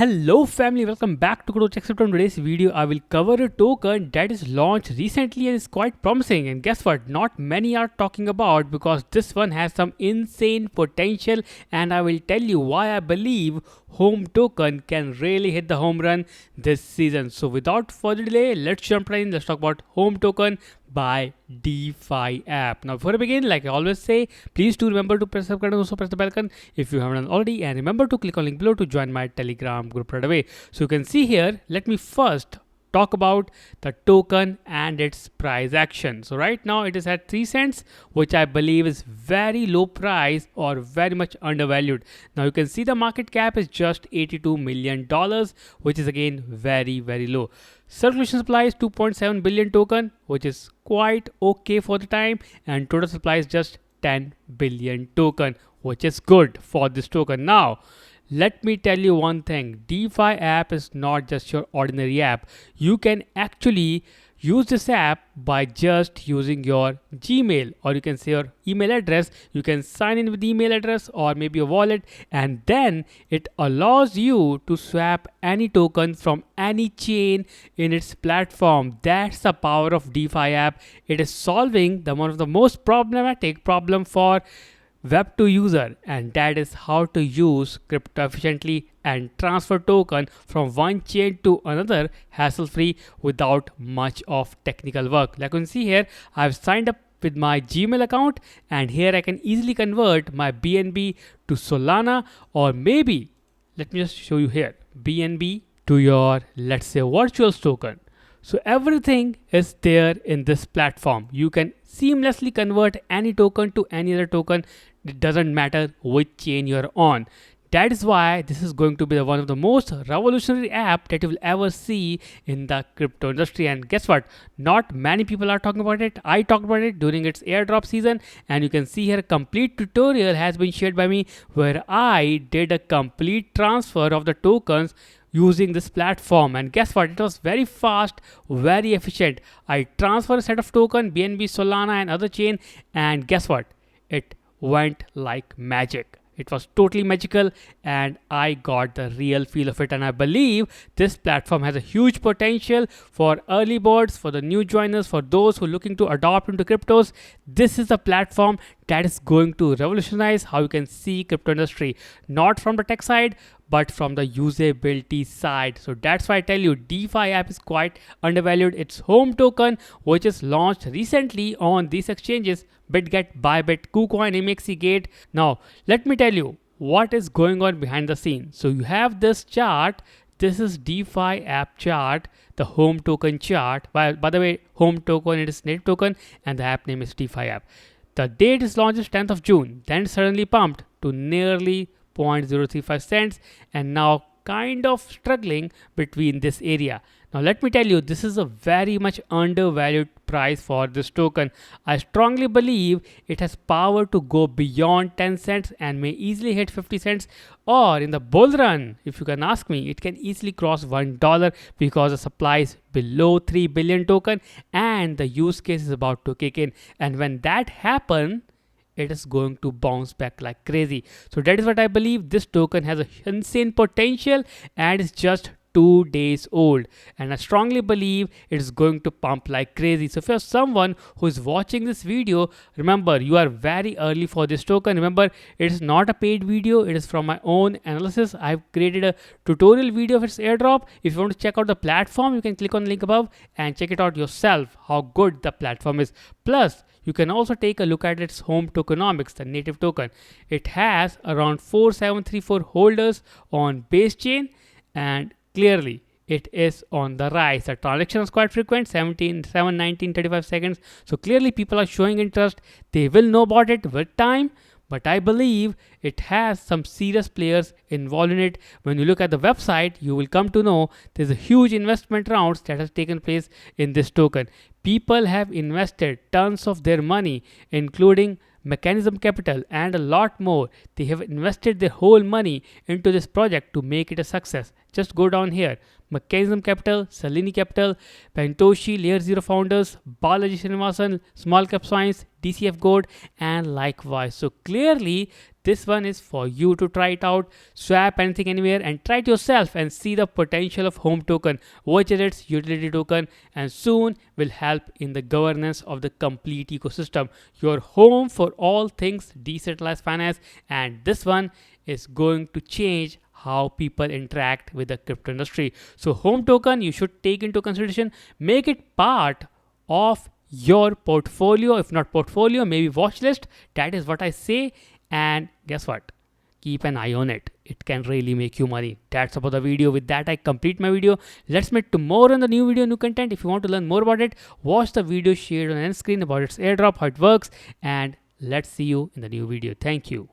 Hello family, welcome back to KatochXcrypto. In today's video, I will cover a token that is launched recently and is quite promising. And guess what? Not many are talking about because this one has some insane potential. And I will tell you why I believe Home token can really hit the home run this season. So without further delay, let's jump right in. Let's talk about Home token by DefiAPP. Now, before I begin, like I always say, please do remember to press subscribe and also press the bell icon if you haven't done already. And remember to click on link below to join my Telegram group right away. So you can see here, let me first talk about the token and its price action. So right now it is at 3 cents, which I believe is very low price or very much undervalued. Now you can see the market cap is just $82 million, which is again very low. Circulation supply is 2.7 billion token, which is quite okay for the time, and total supply is just 10 billion token, which is good for this token. Now let me tell you one thing, DefiAPP is not just your ordinary app. You can actually use this app by just using your Gmail, or you can say your email address. You can sign in with email address or maybe a wallet, and then it allows you to swap any token from any chain in its platform. That's the power of DefiAPP. It is solving one of the most problematic problem for Web2 user, and that is how to use crypto efficiently and transfer token from one chain to another hassle free without much of technical work. Like you can see here, I've signed up with my Gmail account, and here I can easily convert my BNB to Solana, or maybe let me just show you here, BNB to your, let's say, virtual token. So everything is there in this platform. You can seamlessly convert any token to any other token. It doesn't matter which chain you're on. That is why this is going to be one of the most revolutionary app that you will ever see in the crypto industry. And guess what? Not many people are talking about it. I talked about it during its airdrop season, and you can see here a complete tutorial has been shared by me where I did a complete transfer of the tokens using this platform. And guess what? It was very fast, very efficient. I transferred a set of token, BNB, Solana, and other chain, and guess what? It went like magic. It was totally magical, and I got the real feel of it. And I believe this platform has a huge potential for early birds, for the new joiners, for those who are looking to adopt into cryptos. This is a platform that is going to revolutionize how you can see crypto industry, not from the tech side, but from the usability side. So that's why I tell you, DefiAPP is quite undervalued. Its Home token, which is launched recently on these exchanges, BitGet, Bybit, KuCoin, MXC Gate. Now, let me tell you what is going on behind the scenes. So you have this chart. This is DefiAPP chart, the Home token chart. By the way, Home token, it is native token, and the app name is DefiAPP. The date is launched is 10th of June, then suddenly pumped to nearly 0.035 cents, and now kind of struggling between this area. Now let me tell you, this is a very much undervalued price for this token. I strongly believe it has power to go beyond 10 cents and may easily hit 50 cents, or in the bull run, if you can ask me, it can easily cross $1 because the supply is below 3 billion token and the use case is about to kick in. And when that happens, it is going to bounce back like crazy. So that is what I believe. This token has a insane potential and is just 2 days old, and I strongly believe it is going to pump like crazy. So if you're someone who is watching this video, remember, you are very early for this token. Remember, it is not a paid video, it is from my own analysis. I've created a tutorial video of its airdrop. If you want to check out the platform, you can click on the link above and check it out yourself how good the platform is. Plus, you can also take a look at its Home Tokenomics, the native token. It has around 4734 holders on base chain, and clearly it is on the rise. The transaction is quite frequent, 17, 7, 19, 35 seconds. So clearly people are showing interest. They will know about it with time, but I believe it has some serious players involved in it. When you look at the website, you will come to know there's a huge investment rounds that has taken place in this token. People have invested tons of their money, including Mechanism Capital and a lot more. They have invested their whole money into this project to make it a success. Just go down here. Mechanism Capital, Salini Capital, Pentoshi, Layer Zero founders, Balaji Srinivasan, Small Cap Science, DCF Gold, and likewise. So clearly, this one is for you to try it out, swap anything anywhere and try it yourself and see the potential of Home token, which is its utility token, and soon will help in the governance of the complete ecosystem, your home for all things decentralized finance. And this one is going to change how people interact with the crypto industry. So Home token you should take into consideration, make it part of your portfolio, if not portfolio, maybe watch list. That is what I say. And guess what, keep an eye on it, it can really make you money. That's about the video. With that I complete my video. Let's meet tomorrow in the new video, new content. If you want to learn more about it, watch the video shared on end screen about its airdrop, how it works, and let's see you in the new video. Thank you.